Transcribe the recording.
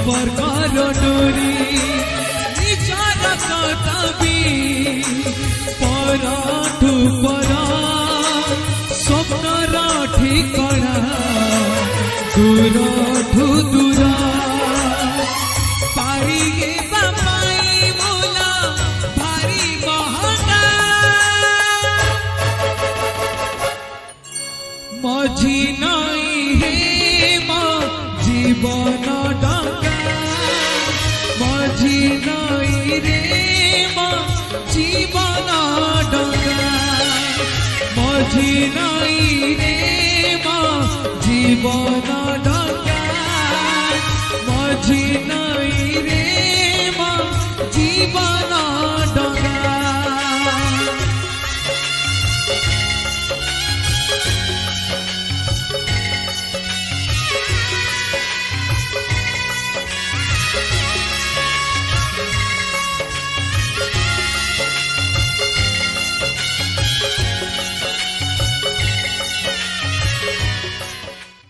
संपर्कर डोरी निजर कदमी परठू पर स्वप्नर ठिकणा दूरठू दूर पारी बापाई बोला भारी महंगा मझी नई हे मो जीवन डंगा मझी नई रे मो जीवन डंगा मझी नई रे मो जीवन डंगा मझी